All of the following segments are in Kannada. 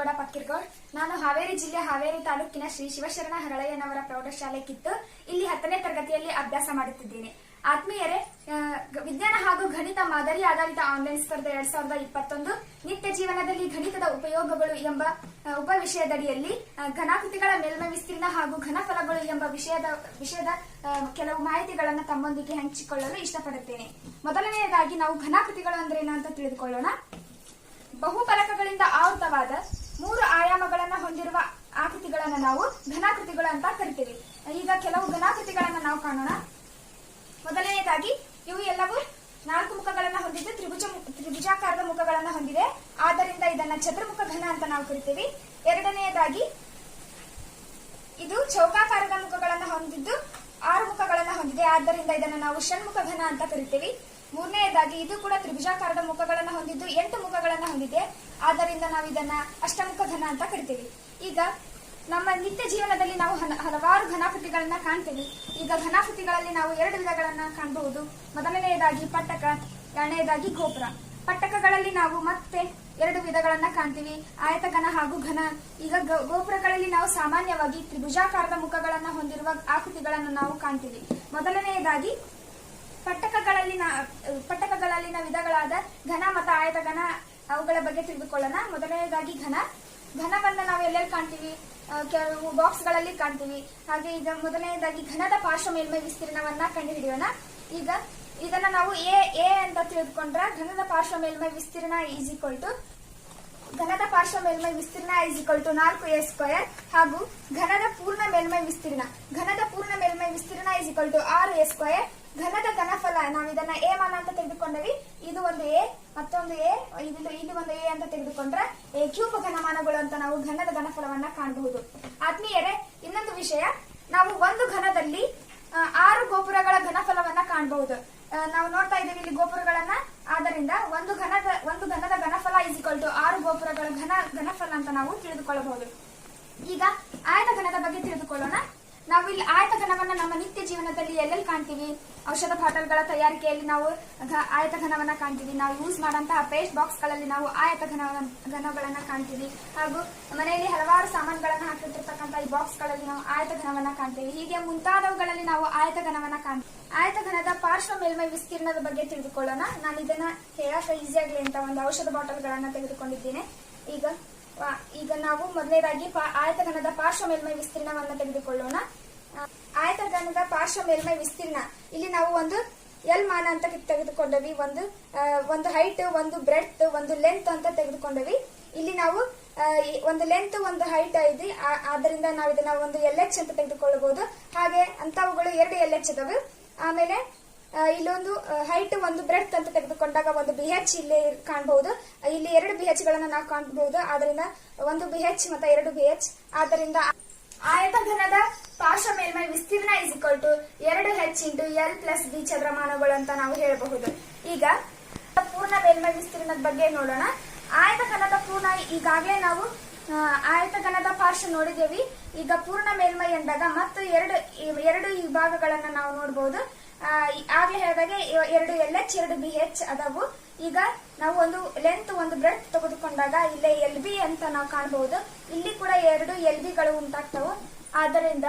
ಗೌಡ ಪಕ್ಕಿರ್ಗೋಳ್. ನಾನು ಹಾವೇರಿ ಜಿಲ್ಲೆ ಹಾವೇರಿ ತಾಲೂಕಿನ ಶ್ರೀ ಶಿವಶರಣ ಹರಳಯ್ಯನವರ ಪ್ರೌಢಶಾಲೆ ಕಿತ್ತು ಇಲ್ಲಿ 10ನೇ ತರಗತಿಯಲ್ಲಿ ಅಭ್ಯಾಸ ಮಾಡುತ್ತಿದ್ದೇನೆ. ಆತ್ಮೀಯರೇ, ವಿಜ್ಞಾನ ಹಾಗೂ ಗಣಿತ ಮಾದರಿ ಆಧಾರಿತ ಆನ್ಲೈನ್ ಸ್ಪರ್ಧೆ 2021 ನಿತ್ಯ ಜೀವನದಲ್ಲಿ ಗಣಿತದ ಉಪಯೋಗಗಳು ಎಂಬ ಉಪವಿಷಯದಡಿಯಲ್ಲಿ ಘನಾಕೃತಿಗಳ ಮೇಲ್ಮೈ ವಿಸ್ತೀರ್ಣ ಹಾಗೂ ಘನಫಲಗಳು ಎಂಬ ವಿಷಯದ ಕೆಲವು ಮಾಹಿತಿಗಳನ್ನು ತಮ್ಮೊಂದಿಗೆ ಹಂಚಿಕೊಳ್ಳಲು ಇಷ್ಟಪಡುತ್ತೇನೆ. ಮೊದಲನೆಯದಾಗಿ ನಾವು ಘನಾಕೃತಿಗಳು ಅಂದ್ರೆ ಏನು ಅಂತ ತಿಳಿದುಕೊಳ್ಳೋಣ. ಬಹುಫಲಕಗಳಿಂದ ಆವೃತವಾದ 3 ಆಯಾಮಗಳನ್ನು ಹೊಂದಿರುವ ಆಕೃತಿಗಳನ್ನು ನಾವು ಘನಾಕೃತಿಗಳು ಅಂತ ಕರಿತೀವಿ. ಈಗ ಕೆಲವು ಘನಾಕೃತಿಗಳನ್ನು ನಾವು ಕಾಣೋಣ. ಮೊದಲನೆಯದಾಗಿ ಇವು ಎಲ್ಲವೂ 4 ಮುಖಗಳನ್ನು ಹೊಂದಿದ್ದು ತ್ರಿಭುಜಾಕಾರದ ಮುಖಗಳನ್ನು ಹೊಂದಿದೆ. ಆದ್ದರಿಂದ ಇದನ್ನ ಚತುರ್ಮುಖ ಘನ ಅಂತ ನಾವು ಕರಿತೀವಿ. ಎರಡನೆಯದಾಗಿ ಇದು ಚೌಕಾಕಾರದ ಮುಖಗಳನ್ನು ಹೊಂದಿದ್ದು 6 ಮುಖಗಳನ್ನು ಹೊಂದಿದೆ. ಆದ್ದರಿಂದ ಇದನ್ನು ನಾವು ಷಣ್ಮುಖ ಘನ ಅಂತ ಕರಿತೀವಿ. ಮೂರನೆಯದಾಗಿ ಇದು ಕೂಡ ತ್ರಿಭುಜಾಕಾರದ ಮುಖಗಳನ್ನು ಹೊಂದಿದ್ದು 8 ಮುಖಗಳನ್ನು ಹೊಂದಿದೆ. ಆದ್ದರಿಂದ ನಾವು ಇದನ್ನ ಅಷ್ಟಮುಖ ಘನ ಅಂತ ಕರಿತೀವಿ. ಈಗ ನಮ್ಮ ನಿತ್ಯ ಜೀವನದಲ್ಲಿ ನಾವು ಹಲವಾರು ಘನಾಕೃತಿಗಳನ್ನ ಕಾಣ್ತೀವಿ. ಈಗ ಘನಾಕೃತಿಗಳಲ್ಲಿ ನಾವು 2 ವಿಧಗಳನ್ನ ಕಾಣಬಹುದು. ಮೊದಲನೆಯದಾಗಿ ಪಟ್ಟಕ, ಎರಡನೆಯದಾಗಿ ಗೋಪುರ. ಪಟ್ಟಕಗಳಲ್ಲಿ ನಾವು ಮತ್ತೆ 2 ವಿಧಗಳನ್ನ ಕಾಣ್ತೀವಿ, ಆಯತಘನ ಹಾಗೂ ಘನ. ಈಗ ಗೋಪುರಗಳಲ್ಲಿ ನಾವು ಸಾಮಾನ್ಯವಾಗಿ ತ್ರಿಭುಜಾಕಾರದ ಮುಖಗಳನ್ನ ಹೊಂದಿರುವ ಆಕೃತಿಗಳನ್ನು ನಾವು ಕಾಣ್ತೀವಿ. ಮೊದಲನೆಯದಾಗಿ ಪಟ್ಟಕಗಳಲ್ಲಿನ ವಿಧಗಳಾದ ಘನ ಮತ್ತು ಆಯತಘನ, ಅವುಗಳ ಬಗ್ಗೆ ತಿಳಿದುಕೊಳ್ಳೋಣ. ಮೊದಲನೆಯದಾಗಿ ಘನವನ್ನ ನಾವು ಎಲ್ಲೆಲ್ಲಿ ಕಾಣ್ತೀವಿ? ಕೆಲವು ಬಾಕ್ಸ್ ಗಳಲ್ಲಿ ಕಾಣ್ತೀವಿ. ಹಾಗೆ ಈಗ ಮೊದಲನೆಯದಾಗಿ ಘನದ ಪಾರ್ಶ್ವ ಮೇಲ್ಮೈ ವಿಸ್ತೀರ್ಣವನ್ನ ಕಂಡುಹಿಡಿಯೋಣ. ಈಗ ಇದನ್ನ ನಾವು ಎ ಅಂತ ತಿಳಿದುಕೊಂಡ್ರೆ ಘನದ ಪಾರ್ಶ್ವ ಮೇಲ್ಮೈ ವಿಸ್ತೀರ್ಣ ಈಸ್ ಈಕ್ವಲ್ ಟು 4a² ಹಾಗೂ ಘನದ ಪೂರ್ಣ ಮೇಲ್ಮೈ ವಿಸ್ತೀರ್ಣ ಈಸ್ ಈಕ್ವಲ್ ಟು 6a². ಘನದ ಘನಫಲ ನಾವು ಇದನ್ನ ಎ ಮಾನ ಅಂತ ತೆಗೆದುಕೊಂಡವಿ. ಇದು ಒಂದು ಎ, ಮತ್ತೊಂದು ಎ, ಇದು ಒಂದು ಎ ಅಂತ ತೆಗೆದುಕೊಂಡ್ರೆ ಕ್ಯೂಬ್ ಘನಮಾನಗಳು ಅಂತ ನಾವು ಘನದ ಘನಫಲವನ್ನ ಕಾಣಬಹುದು. ಆತ್ಮೀಯರೇ, ಇನ್ನೊಂದು ವಿಷಯ, ನಾವು ಒಂದು ಘನದಲ್ಲಿ 6 ಗೋಪುರಗಳ ಘನಫಲವನ್ನ ಕಾಣಬಹುದು. ನಾವು ನೋಡ್ತಾ ಇದ್ದೀವಿ ಇಲ್ಲಿ ಗೋಪುರಗಳನ್ನ. ಆದ್ದರಿಂದ ಒಂದು ಘನದ ಘನಫಲ ಈಸ್ ಈಕ್ವಲ್ ಟು 6 ಗೋಪುರಗಳ ಘನಫಲ ಅಂತ ನಾವು ತಿಳಿದುಕೊಳ್ಳಬಹುದು. ಈಗ ಆಯತಘನದ ಬಗ್ಗೆ ತಿಳಿದುಕೊಳ್ಳೋಣ. ನಾವು ಇಲ್ಲಿ ಆಯತಘನವನ್ನ ನಮ್ಮ ನಿತ್ಯ ಜೀವನದಲ್ಲಿ ಎಲ್ಲೆಲ್ಲಿ ಕಾಣ್ತೀವಿ? ಔಷಧ ಬಾಟಲ್ಗಳ ತಯಾರಿಕೆಯಲ್ಲಿ ನಾವು ಆಯತಘನವನ್ನ ಕಾಣ್ತೀವಿ. ನಾವು ಯೂಸ್ ಮಾಡುವಂತಹ ಪೇಸ್ಟ್ ಬಾಕ್ಸ್ ಗಳಲ್ಲಿ ನಾವು ಆಯತಘನಗಳನ್ನ ಕಾಣ್ತೀವಿ. ಹಾಗೂ ಮನೆಯಲ್ಲಿ ಹಲವಾರು ಸಾಮಾನುಗಳನ್ನ ಹಾಕಿಟ್ಟಿರ್ತಕ್ಕಂಥ ಈ ಬಾಕ್ಸ್ ಗಳಲ್ಲಿ ನಾವು ಆಯತಘನವನ್ನ ಕಾಣ್ತೀವಿ. ಹೀಗೆ ಮುಂತಾದವುಗಳಲ್ಲಿ ನಾವು ಆಯತಘನವನ್ನ ಕಾಣ್ತೀವಿ. ಆಯತಘನದ ಪಾರ್ಶ್ವ ಮೇಲ್ಮೈ ವಿಸ್ತೀರ್ಣದ ಬಗ್ಗೆ ತಿಳಿದುಕೊಳ್ಳೋಣ. ನಾನು ಇದನ್ನ ಹೇಳಕ್ಕೆ ಈಸಿ ಆಗ್ಲಿ ಅಂತ ಒಂದು ಔಷಧ ಬಾಟಲ್ಗಳನ್ನ ತೆಗೆದುಕೊಂಡಿದ್ದೇನೆ. ಈಗ ನಾವು ಮೊದಲನೇದಾಗಿ ಆಯತಘನದ ಪಾರ್ಶ್ವ ಮೇಲ್ಮೈ ವಿಸ್ತೀರ್ಣವನ್ನು ತೆಗೆದುಕೊಳ್ಳೋಣ. ಆಯತಘನದ ಪಾರ್ಶ್ವ ಮೇಲ್ಮೈ ವಿಸ್ತೀರ್ಣ ಇಲ್ಲಿ ನಾವು ಒಂದು ಎಲ್ ಮಾನ ಅಂತ ತೆಗೆದುಕೊಂಡವಿ. ಒಂದು ಹೈಟ್, ಒಂದು ಬ್ರೆಡ್ತ್, ಒಂದು ಲೆಂತ್ ಅಂತ ತೆಗೆದುಕೊಂಡವಿ. ಇಲ್ಲಿ ನಾವು ಒಂದು ಲೆಂತ್, ಒಂದು ಹೈಟ್ ಇದೆ. ಆದ್ದರಿಂದ ನಾವು ಇದನ್ನ ಒಂದು LH ಅಂತ ತೆಗೆದುಕೊಳ್ಳಬಹುದು. ಹಾಗೆ ಅಂತವುಗಳು 2 LH ಇದಾವೆ. ಆಮೇಲೆ ಇಲ್ಲೊಂದು ಹೈಟ್, ಒಂದು ಬ್ರೆಡ್ತ್ ಅಂತ ತೆಗೆದುಕೊಂಡಾಗ ಒಂದು BH ಇಲ್ಲಿ ಕಾಣಬಹುದು. ಇಲ್ಲಿ 2 BH ಗಳನ್ನ ನಾವು ಕಾಣಬಹುದು. ಆದ್ದರಿಂದ ಒಂದು BH ಮತ್ತು 2 BH. ಆದ್ದರಿಂದ ಆಯತಘನದ ಪಾರ್ಶ್ವ ಮೇಲ್ಮೈ ವಿಸ್ತೀರ್ಣ is equal to 2h × L + B ಚದರಮಾನಗಳು ಅಂತ ನಾವು ಹೇಳಬಹುದು. ಈಗ ಪೂರ್ಣ ಮೇಲ್ಮೈ ವಿಸ್ತೀರ್ಣದ ಬಗ್ಗೆ ನೋಡೋಣ. ಆಯತಘನದ ಪೂರ್ಣ, ಈಗಾಗಲೇ ನಾವು ಆಯತಘನದ ಪಾರ್ಶ್ವ ನೋಡಿದ್ದೇವೆ. ಈಗ ಪೂರ್ಣ ಮೇಲ್ಮೈ ಎಂದಾಗ ಮತ್ತು 2 ಈ ಭಾಗಗಳನ್ನ ನಾವು ನೋಡಬಹುದು. ಆಗ್ಲೇ ಹೇಳಿದಾಗೆ 2 LH 2 BH ಅದಾವು. ಈಗ ನಾವು ಒಂದು ಲೆಂತ್, ಒಂದು ಬ್ರೆಡ್ ತೆಗೆದುಕೊಂಡಾಗ ಇಲ್ಲೇ LB ಅಂತ ನಾವು ಕಾಣಬಹುದು. ಇಲ್ಲಿ ಕೂಡ 2 LB ಗಳು ಉಂಟಾಗ್ತವು. ಆದ್ದರಿಂದ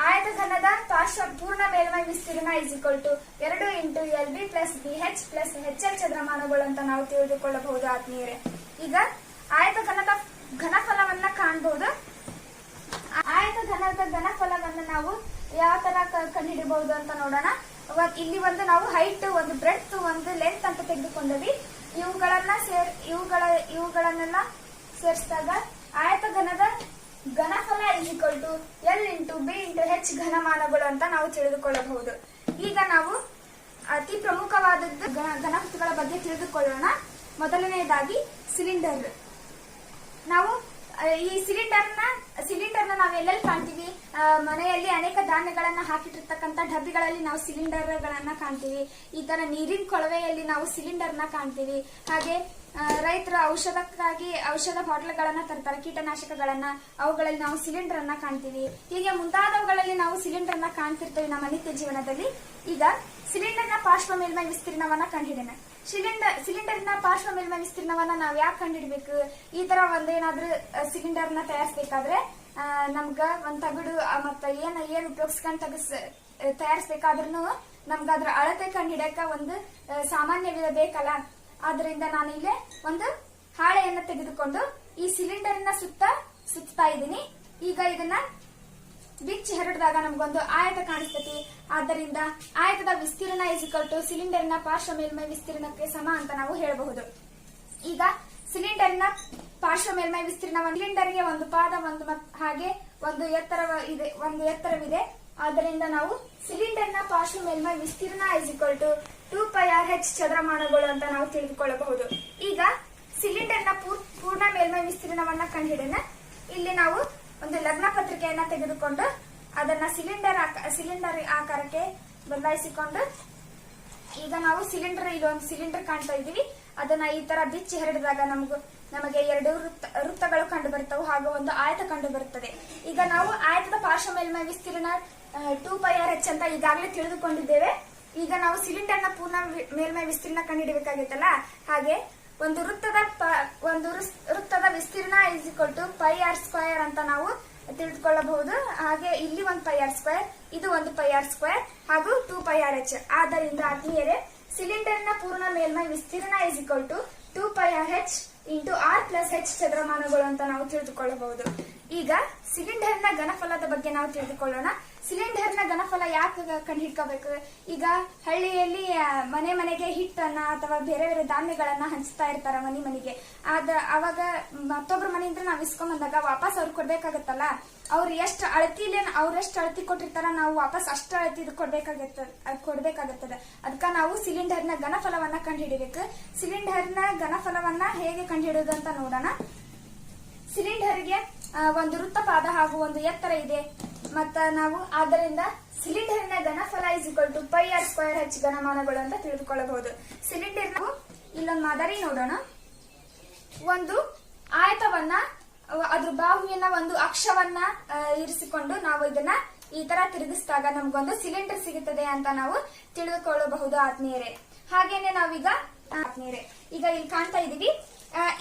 ಆಯತಘನದ ಪಾರ್ಶ್ವ ಪೂರ್ಣ ಮೇಲ್ಮೈ ವಿಸ್ತೀರ್ಣ is equal to 2 × LB + BH + HL ಚದರಮಾನಗಳು ಅಂತ ನಾವು ತಿಳಿದುಕೊಳ್ಳಬಹುದು. ಆತ್ಮೀಯರೇ, ಈಗ ಆಯತಘನದ ಘನಫಲವನ್ನ ಕಾಣಬಹುದು. ಆಯತಘನದ ಘನಫಲವನ್ನ ನಾವು ಯಾವ ತರ ಕಂಡುಹಿಡಬಹುದು ಅಂತ ನೋಡೋಣ. ಇಲ್ಲಿ ಒಂದು ನಾವು ಹೈಟ್, ಒಂದು ಬ್ರೆಡ್ತ್, ಒಂದು ಲೆಂತ್ ಅಂತ ತೆಗೆದುಕೊಂಡವಿ. ಇವುಗಳನ್ನೆಲ್ಲ ಸೇರಿಸಿದಾಗ ಆಯತಘನದ ಘನಫಲ is equal to L × B × H ಘನಮಾನಗಳು ಅಂತ ನಾವು ತಿಳಿದುಕೊಳ್ಳಬಹುದು. ಈಗ ನಾವು ಅತಿ ಪ್ರಮುಖವಾದದ್ದು ಘನಾಕೃತಿಗಳ ಬಗ್ಗೆ ತಿಳಿದುಕೊಳ್ಳೋಣ. ಮೊದಲನೆಯದಾಗಿ ಸಿಲಿಂಡರ್. ನಾವು ಈ ಸಿಲಿಂಡರ್ನ ನಾವು ಎಲ್ಲೆಲ್ಲಿ ಕಾಣ್ತೀವಿ? ಮನೆಯಲ್ಲಿ ಅನೇಕ ಧಾನ್ಯಗಳನ್ನ ಹಾಕಿಟ್ಟಿರ್ತಕ್ಕಂಥ ಡಬ್ಬಿಗಳಲ್ಲಿ ನಾವು ಸಿಲಿಂಡರ್ಗಳನ್ನ ಕಾಣ್ತೀವಿ. ಈ ತರ ನೀರಿನ ಕೊಳವೆಯಲ್ಲಿ ನಾವು ಸಿಲಿಂಡರ್ನ ಕಾಣ್ತೀವಿ. ಹಾಗೆ ರೈತರು ಔಷಧಕ್ಕಾಗಿ ಔಷಧ ಬಾಟಲ್ಗಳನ್ನ ತರ್ತಾರೆ, ಕೀಟನಾಶಕಗಳನ್ನ, ಅವುಗಳಲ್ಲಿ ನಾವು ಸಿಲಿಂಡರ್ ಅನ್ನ ಕಾಣ್ತೀವಿ. ಹೀಗೆ ಮುಂತಾದವುಗಳಲ್ಲಿ ನಾವು ಸಿಲಿಂಡರ್ ಅನ್ನ ಕಾಣ್ತಿರ್ತೇವೆ ನಮ್ಮ ನಿತ್ಯ ಜೀವನದಲ್ಲಿ. ಈಗ ಸಿಲಿಂಡರ್ ನ ಪಾರ್ಶ್ವ ಮೇಲ್ಮೈ ವಿಸ್ತೀರ್ಣವನ್ನ ಕಂಡುಹಿಡಿಯೋಣ. ಸಿಲಿಂಡರ್ ನ ಪಾರ್ಶ್ವ ಮೇಲ್ಮೈ ವಿಸ್ತೀರ್ಣವನ್ನ ನಾವ್ ಯಾಕೆ ಕಂಡುಹಿಡಬೇಕು? ಈ ತರ ಒಂದೇನಾದ್ರೂ ಸಿಲಿಂಡರ್ ನ ತಯಾರಿಸಬೇಕಾದ್ರೆ ನಮ್ಗ ಒಂದ್ ತಗಡು ಮತ್ತ ಏನ್ ಉಪಯೋಗಿಸ್ಕೊಂಡ್ ತಯಾರಿಸಬೇಕಾದ್ರೂ ನಮ್ಗ ಅದ್ರ ಅಳತೆ ಕಂಡುಹಿಡಿಯಕ ಒಂದು ಸಾಮಾನ್ಯ ಬೇಕಲ್ಲ. ಆದ್ರಿಂದ ನಾನು ಇಲ್ಲೇ ಒಂದು ಹಾಳೆಯನ್ನ ತೆಗೆದುಕೊಂಡು ಈ ಸಿಲಿಂಡರ್ನ ಸುತ್ತಾ ಇದ್ದೀನಿ. ಈಗ ಇದನ್ನ ಬಿಚ್ಚಿ ಹರಡಿದಾಗ ನಮಗೊಂದು ಆಯತ ಕಾಣಿಸ್ತತಿ. ಆದ್ದರಿಂದ ಆಯತದ ವಿಸ್ತೀರ್ಣ = ಸಿಲಿಂಡರ್ನ ಪಾರ್ಶ್ವ ಮೇಲ್ಮೈ ವಿಸ್ತೀರ್ಣಕ್ಕೆ ಸಮ ಅಂತ ನಾವು ಹೇಳಬಹುದು. ಈಗ ಸಿಲಿಂಡರ್ನ ಪಾರ್ಶ್ವ ಮೇಲ್ಮೈ ವಿಸ್ತೀರ್ಣವನ್ನು ಸಿಲಿಂಡರ್ಗೆ ಒಂದು ಪಾದ ಹಾಗೆ ಒಂದು ಎತ್ತರವಿದೆ. ಆದ್ದರಿಂದ ನಾವು ಸಿಲಿಂಡರ್ನ ಪಾರ್ಶ್ವ ಮೇಲ್ಮೈ ವಿಸ್ತೀರ್ಣ = 2πrh ಚದರಮಾನಗಳು ಅಂತ ನಾವು ತಿಳಿದುಕೊಳ್ಳಬಹುದು. ಈಗ ಸಿಲಿಂಡರ್ನ ಪೂರ್ಣ ಮೇಲ್ಮೈ ವಿಸ್ತೀರ್ಣವನ್ನ ಕಂಡುಹಿಡಿಯೋಣ. ಇಲ್ಲಿ ನಾವು ಒಂದು ಲಗ್ನ ಪತ್ರಿಕೆಯನ್ನ ತೆಗೆದುಕೊಂಡು ಅದನ್ನ ಸಿಲಿಂಡರ್ ಆಕಾರಕ್ಕೆ ಬದಲಾಯಿಸಿಕೊಂಡು ಈಗ ನಾವು ಇಲ್ಲೊಂದು ಸಿಲಿಂಡರ್ ಕಾಣ್ತಾ ಇದೀವಿ. ಅದನ್ನ ಈ ತರ ಬಿಚ್ಚಿ ಹರಡಿದಾಗ ನಮಗೆ 2 ವೃತ್ತಗಳು ಕಂಡು ಬರ್ತವೆ ಹಾಗೂ ಒಂದು ಆಯತ ಕಂಡು ಬರುತ್ತದೆ. ಈಗ ನಾವು ಆಯತದ ಪಾರ್ಶ್ವ ಮೇಲ್ಮೈ ವಿಸ್ತೀರ್ಣ 2πrh ಅಂತ ಈಗಾಗಲೇ ತಿಳಿದುಕೊಂಡಿದ್ದೇವೆ. ಈಗ ನಾವು ಸಿಲಿಂಡರ್ನ ಪೂರ್ಣ ಮೇಲ್ಮೈ ವಿಸ್ತೀರ್ಣ ಕಂಡುಹಿಡಬೇಕಾಗಿತ್ತಲ್ಲ, ಹಾಗೆ ಒಂದು ವೃತ್ತದ ವಿಸ್ತೀರ್ಣ = πr² ಅಂತ ನಾವು ತಿಳಿದುಕೊಳ್ಳಬಹುದು. ಹಾಗೆ ಇಲ್ಲಿ ಒಂದು πr², ಇದು ಒಂದು πr² ಹಾಗೂ 2πrh. ಆದ್ದರಿಂದ ಆತ್ಮೀಯರೇ, ಸಿಲಿಂಡರ್ನ ಪೂರ್ಣ ಮೇಲ್ಮೈ ವಿಸ್ತೀರ್ಣ = 2πrh × r+h ಚದರಮಾನಗಳು ಅಂತ ನಾವು ತಿಳಿದುಕೊಳ್ಳಬಹುದು. ಈಗ ಸಿಲಿಂಡರ್ನ ಘನಫಲದ ಬಗ್ಗೆ ನಾವು ತಿಳಿದುಕೊಳ್ಳೋಣ. ಸಿಲಿಂಡರ್ನ ಘನಫಲ ಯಾಕೆ ಕಂಡುಹಿಡ್ಕೋಬೇಕು? ಈಗ ಹಳ್ಳಿಯಲ್ಲಿ ಮನೆಗೆ ಹಿಟ್ಟನ್ನ ಅಥವಾ ಬೇರೆ ಬೇರೆ ಧಾನ್ಯಗಳನ್ನ ಹಂಚ್ತಾ ಇರ್ತಾರ ಮನೆಗೆ. ಅವಾಗ ಮತ್ತೊಬ್ರ ಮನೆಯಿಂದ ನಾವ್ ಇಸ್ಕೊಂಡ್ ಬಂದಾಗ ವಾಪಸ್ ಅವ್ರು ಕೊಡ್ಬೇಕಾಗತ್ತಲ್ಲ. ಅವ್ರು ಎಷ್ಟು ಅಳತಿ ಕೊಟ್ಟಿರ್ತಾರ, ನಾವು ವಾಪಸ್ ಅಷ್ಟು ಅಳತಿ ಕೊಡ್ಬೇಕಾಗತ್ತದ. ಅದಕ್ಕ ನಾವು ಸಿಲಿಂಡರ್ನ ಘನಫಲವನ್ನ ಕಂಡುಹಿಡಿಬೇಕು. ಸಿಲಿಂಡರ್ನ ಘನಫಲವನ್ನ ಹೇಗೆ ಕಂಡುಹಿಡಿಯೋದು ಅಂತ ನೋಡೋಣ. ಸಿಲಿಂಡರ್ಗೆ ಒಂದು ವೃತ್ತಪಾದ ಹಾಗೂ ಒಂದು ಎತ್ತರ ಇದೆ. ಆದ್ದರಿಂದ ಸಿಲಿಂಡರ್ನ ಘನಫಲ = πr²h ಘನಮಾನಗಳು ಅಂತ ತಿಳಿದುಕೊಳ್ಳಬಹುದು. ಸಿಲಿಂಡರ್ ನಾವು ಇಲ್ಲೊಂದು ಮಾದರಿ ನೋಡೋಣ. ಒಂದು ಆಯತವನ್ನ ಅದ್ರ ಬಾಹುವಿನ ಒಂದು ಅಕ್ಷವನ್ನ ಇರಿಸಿಕೊಂಡು ನಾವು ಇದನ್ನ ಈ ತರ ತಿರುಗಿಸಿದಾಗ ನಮ್ಗೊಂದು ಸಿಲಿಂಡರ್ ಸಿಗುತ್ತದೆ ಅಂತ ನಾವು ತಿಳಿದುಕೊಳ್ಳಬಹುದು ಆತ್ಮೀಯರೇ. ಹಾಗೇನೆ ನಾವೀಗ ಈಗ ಇಲ್ಲಿ ಕಾಣ್ತಾ ಇದೀವಿ,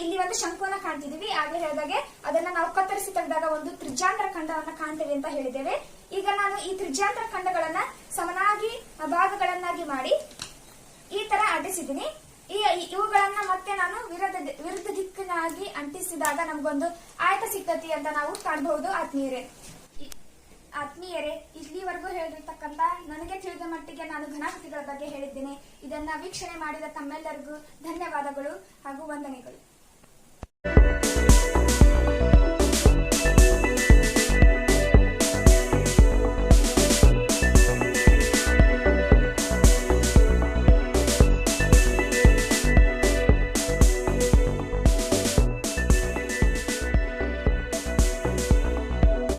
ಇಲ್ಲಿ ಒಂದು ಶಂಕುವನ್ನ ಕಾಣ್ತಿದೀವಿ. ಹಾಗೆ ಹೇಳಿದಾಗೆ ಅದನ್ನ ನಾವು ಕತ್ತರಿಸಿ ತೆಗೆದಾಗ ಒಂದು ತ್ರಿಜ್ಯಾಂತರ ಖಂಡವನ್ನ ಕಾಣ್ತೇವೆ ಅಂತ ಹೇಳಿದ್ದೇವೆ. ಈಗ ನಾನು ಈ ತ್ರಿಜ್ಯಾಂತರ ಖಂಡಗಳನ್ನ ಸಮನಾಗಿ ಭಾಗಗಳನ್ನಾಗಿ ಮಾಡಿ ಈ ತರ ಅಂಟಿಸಿದ್ದೀನಿ. ಇವುಗಳನ್ನ ಮತ್ತೆ ನಾನು ವಿರುದ್ಧ ದಿಕ್ಕಿನಾಗಿ ಅಂಟಿಸಿದಾಗ ನಮ್ಗೊಂದು ಆಯತ ಸಿಗ್ತತಿ ಅಂತ ನಾವು ಕಾಣಬಹುದು ಆತ್ಮೀಯರೇ. ಇಲ್ಲಿವರೆಗೂ ಹೇಳಿರ್ತಕ್ಕಂತ ನನಗೆ ತಿಳಿದ ಮಟ್ಟಿಗೆ ನಾನು ಘನಾಕೃತಿಗಳ ಬಗ್ಗೆ ಹೇಳಿದ್ದೇನೆ. ಇದನ್ನ ವೀಕ್ಷಣೆ ಮಾಡಿದ ತಮ್ಮೆಲ್ಲರಿಗೂ ಧನ್ಯವಾದಗಳು ಹಾಗೂ ವಂದನೆಗಳು.